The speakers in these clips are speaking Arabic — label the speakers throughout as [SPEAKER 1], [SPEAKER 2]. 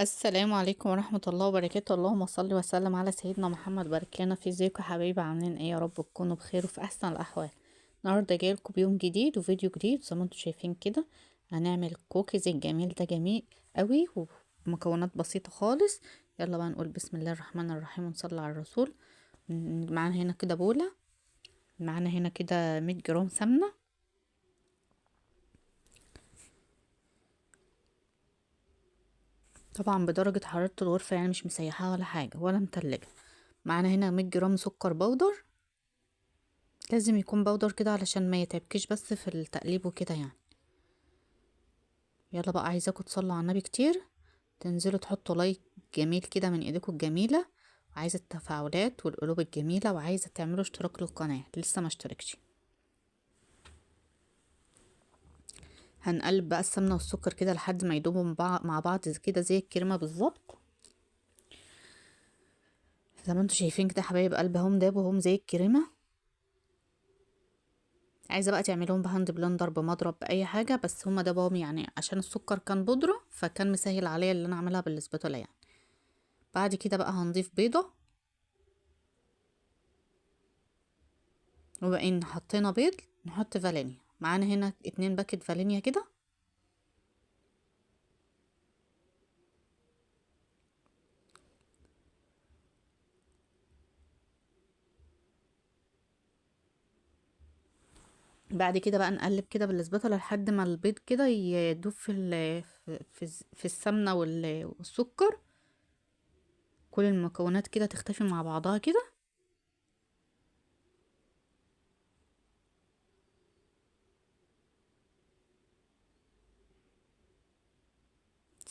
[SPEAKER 1] السلام عليكم ورحمة الله وبركاته. اللهم صل وسلم على سيدنا محمد. بارك لنا في ازيكم يا حبايبي، عاملين ايه؟ يا رب تكونوا بخير وفي احسن الاحوال. النهارده جايلكم بيوم جديد وفيديو جديد زي ما انتم شايفين كده. هنعمل الكوكيز الجميل ده، جميل قوي ومكونات بسيطة خالص. يلا بقى نقول بسم الله الرحمن الرحيم ونصلي على الرسول. معانا هنا كده بولة، معانا هنا كده 100 جرام سمنة، طبعا بدرجة حرارة الغرفة، يعني مش مسيحاها ولا حاجة ولا متلجة. معانا هنا 100 جرام سكر بودر، لازم يكون بودر كده علشان ما يتعبكش بس في التقليب وكده يعني. يلا بقى، عايزاكم تصلوا على النبي كتير، تنزلوا تحطوا لايك جميل كده من ايديكم الجميلة، وعايزة التفاعلات والقلوب الجميلة، وعايزة تعملوا اشتراك للقناة لسه ما اشتركش. هنقلب بقى السمنة والسكر كده لحد ما يدوبوا مع بعض كده زي الكريمة بالظبط. زي ما انتوا شايفين كده حبايب قلب، هم دابوا هم زي الكريمة. عايزه بقى تعملهم بهاند بلندر بمضرب باي حاجه، بس هما ده بام يعني عشان السكر كان بودره فكان مسهل عليا اللي انا اعملها بالاسباتولا يعني. بعد كده بقى هنضيف بيضه، وبقى ان حطينا بيض نحط فانيليا. معانا هنا 2 باكت فانيليا كده. بعد كده بقى نقلب كده بالاسباتولا لحد ما البيض كده يدوب في السمنه والسكر، كل المكونات كده تختفي مع بعضها كده.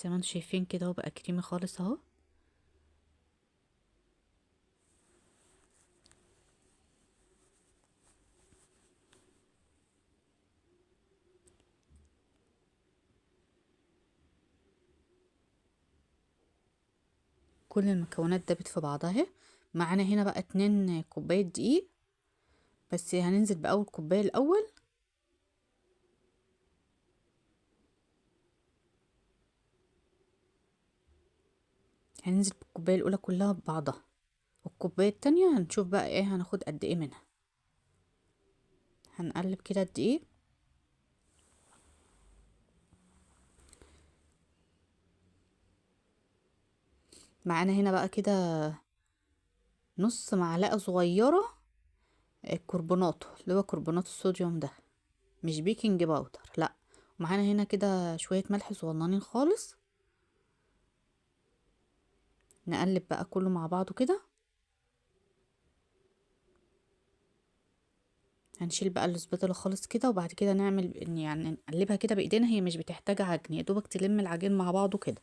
[SPEAKER 1] زي ما انتم شايفين كده هو بقى كريمي خالص اهو. كل المكونات دابت في بعضها اهي. معانا هنا بقى 2 كوباية دقيق، بس هننزل بأول كوباية الأول. هننزل بالكوباية الأولى كلها ببعضها، والكوباية التانية هنشوف بقى ايه هناخد قد ايه منها. هنقلب كده الدقيق. معانا هنا بقى كده نص معلقة صغيرة كربوناتو، اللي هو كربونات الصوديوم ده، مش بيكنج باودر لا. ومعانا هنا كده شوية ملح صغننين خالص. نقلب بقى كله مع بعضه كده. هنشيل بقى الاسباتولا خالص كده، وبعد كده نعمل يعني نقلبها كده بايدينا، هي مش بتحتاج عجن، يا دوبك تلم العجين مع بعضه كده.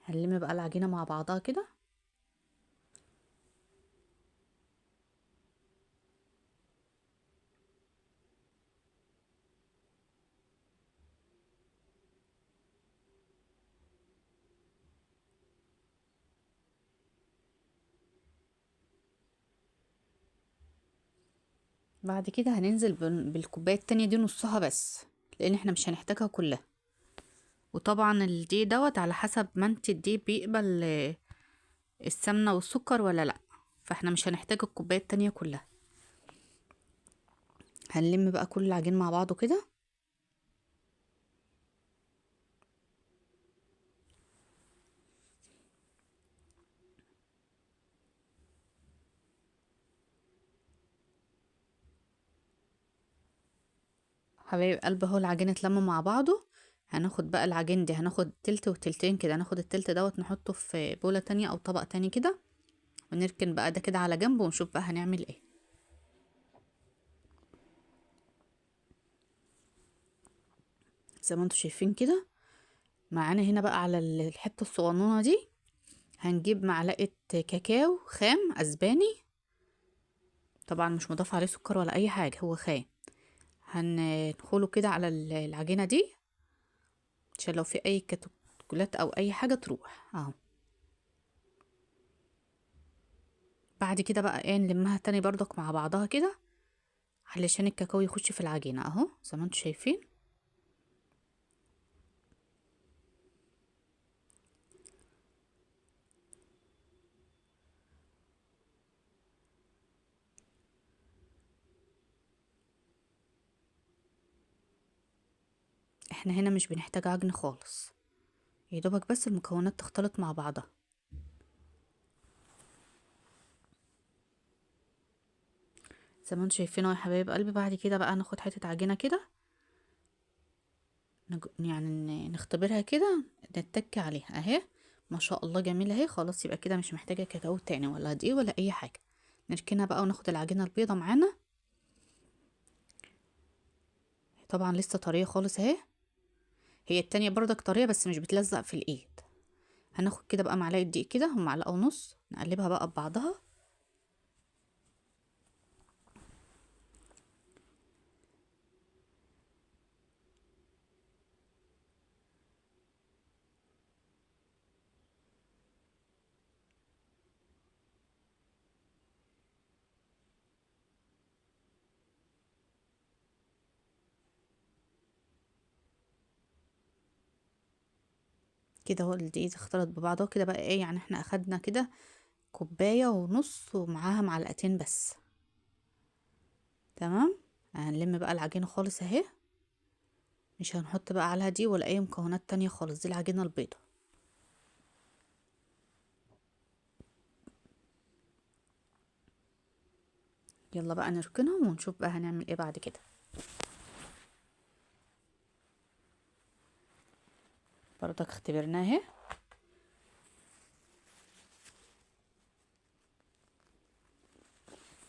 [SPEAKER 1] هنلم بقى العجينة مع بعضها كده. بعد كده هننزل بالكوباية التانية دي نصها بس، لان احنا مش هنحتاجها كلها. وطبعا الدقيق دوت على حسب ما انت الدقيق بيقبل السمنة والسكر ولا لا، فاحنا مش هنحتاج الكوباية التانية كلها. هنلم بقى كل العجين مع بعضه كده. حبايب قلب اهو العجين اتلم مع بعضه. هناخد بقى العجين دي، هناخد تلت وتلتين كده، هناخد التلت دوت نحطه في بولة تانية او طبق تاني كده، ونركن بقى ده كده على جنب ونشوف بقى هنعمل ايه. زي ما انتوا شايفين كده. معانا هنا بقى على الحتة الصغنونة دي هنجيب معلقة كاكاو خام اسباني، طبعا مش مضاف عليه سكر ولا اي حاجة، هو خام. هندخله كده على العجينة دي عشان لو في اي كتكولات او اي حاجة تروح اهو. بعد كده بقى ايه نلمها تاني برضك مع بعضها كده. علشان الكاكاو يخش في العجينة اهو زي ما انتوا شايفين. احنا هنا مش بنحتاج عجن خالص، يا دوبك بس المكونات تختلط مع بعضها. زي ما انتوا شايفين اهو يا حبايب قلبي. بعد كده بقى ناخد حتة عجينة كده يعني نختبرها كده، نتك عليها اهي. ما شاء الله جميلة اهي. خلاص يبقى كده مش محتاجة كاكاو تاني ولا دقيق ولا اي حاجة. نركنها بقى وناخد العجينة البيضة معانا. طبعا لسه طرية خالص اهي. هي التانية برضك طرية بس مش بتلزق في الايد. هناخد كده بقى معلقة دقيق كده ومعلقة ونص، نقلبها بقى ببعضها. كده هو الدقيق اختلط ببعضه كده بقى ايه، يعني احنا اخدنا كده كوباية ونص ومعاها معلقتين بس. تمام. هنلم بقى العجينة خالص اهي. مش هنحط بقى عليها دي ولا اي مكونات تانية خالص، دي العجينة البيضة. يلا بقى نركنهم ونشوف بقى هنعمل ايه بعد كده. برضك اختبرناها اهي.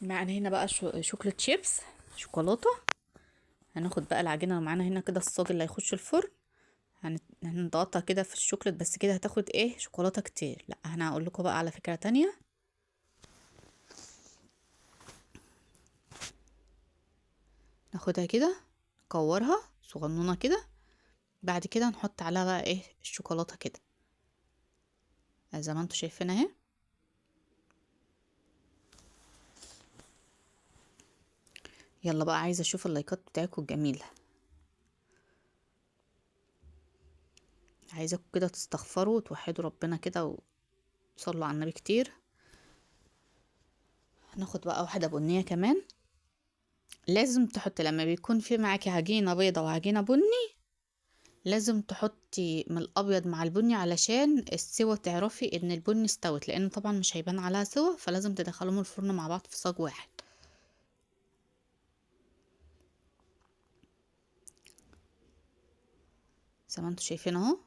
[SPEAKER 1] معانا هنا بقى شوكولاتة شيبس، شوكولاتة. هناخد بقى العجينة معانا هنا كده، الصاج اللي هيخش الفرن. هنضغطها كده في الشوكولات بس كده هتاخد ايه شوكولاتة كتير. لا انا هقول لكم بقى على فكرة تانية. ناخدها كده نكورها صغنونة كده. بعد كده نحط عليها بقى ايه الشوكولاتة كده زي ما انتوا شايفين اهي. يلا بقى عايزة اشوف اللايكات بتاعتكم الجميلة. عايزاكم كده تستغفروا وتوحدوا ربنا كده وتصلوا على النبي كتير. هناخد بقى واحدة بنية كمان. لازم تحطي لما بيكون في معاكي عجينة بيضة وعجينة بني، لازم تحطي من الابيض مع البني علشان السوا تعرفي ان البني استوت، لان طبعا مش هيبان عليها سوا، فلازم تدخلهم الفرن مع بعض في صاج واحد. زي ما انتوا شايفين اهو.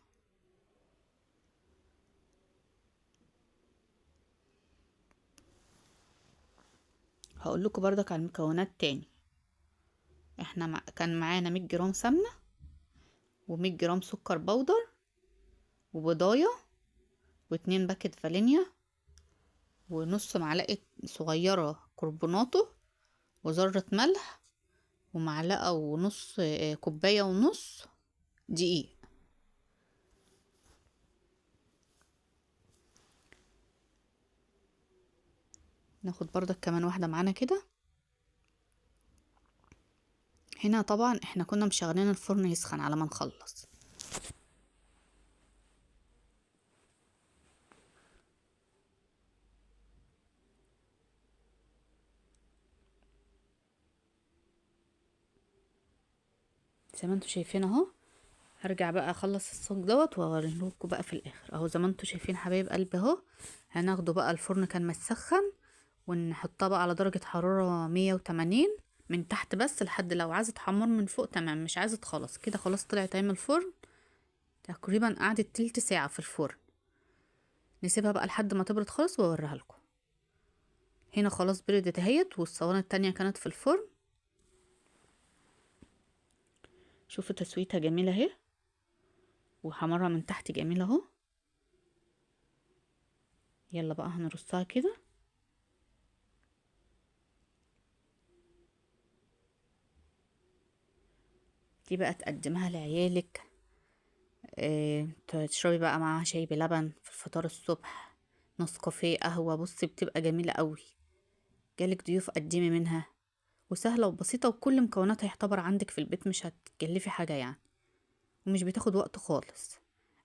[SPEAKER 1] هقول لكم بردك على المكونات تاني. احنا كان معانا 100 جرام سمنة و100 جرام سكر بودر وبضاية واتنين باكت فانيليا ونص معلقة صغيرة كربوناتو وذرة ملح ومعلقة ونص كوباية ونص دقيق. ناخد بردك كمان واحدة معانا كده. هنا طبعا احنا كنا مشغلين الفرن يسخن على ما نخلص. زي ما انتوا شايفين اهو. هرجع بقى اخلص الصاج دوت واوريهولكوا بقى في الاخر اهو. زي ما انتوا شايفين حبايب قلبي اهو. هناخده بقى الفرن كان مسخن ونحطها بقى على درجة حرارة 180 من تحت بس، لحد لو عايزة تحمر من فوق تمام، مش عايزة خلاص كده خلاص طلعت اهي من الفرن. تقريبا قعدت تلت ساعة في الفرن. نسيبها بقى لحد ما تبرد خالص واوريها لكم. هنا خلاص بردت اهيت والصواني التانية كانت في الفرن. شوفوا تسويتها جميلة اهي وحمرها من تحت جميلة اهو. يلا بقى هنرصها كده. دي بقى تقدمها لعيالك. تشربي بقى معاها شاي بلبن في الفطار الصبح، نسكافيه، قهوة. بصي بتبقى جميلة قوي. جالك ضيوف قدمي منها. وسهلة وبسيطة، وكل مكوناتها يعتبر عندك في البيت، مش هتكلفي حاجة يعني، ومش بتاخد وقت خالص.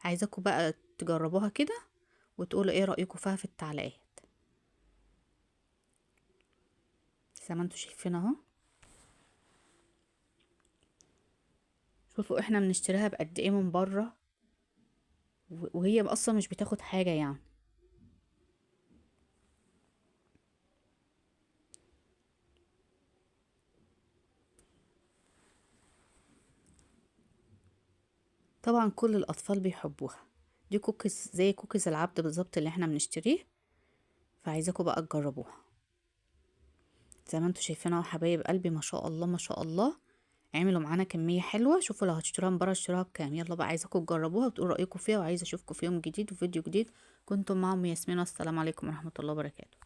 [SPEAKER 1] عايزاكم بقى تجربوها كده وتقولوا ايه رأيكم فيها في التعليقات. زي ما انتوا شايفين اهو، شوفوا احنا بنشتريها بقد ايه من بره، وهي اصلا مش بتاخد حاجة يعني. طبعا كل الاطفال بيحبوها. دي كوكيز زي كوكيز العبد بالظبط اللي احنا بنشتريه، فعايزاكم بقى تجربوها. زي ما انتوا شايفين اهو حبايب قلبي، ما شاء الله ما شاء الله، عملوا معانا كمية حلوة. شوفوا لو هتشتروها من بره اشتروها بكام. يلا بقى عايزاكم تجربوها وتقولوا رأيكم فيها، وعايزة اشوفكم في يوم جديد وفيديو جديد. كنتم معهم ياسمين، والسلام عليكم ورحمة الله وبركاته.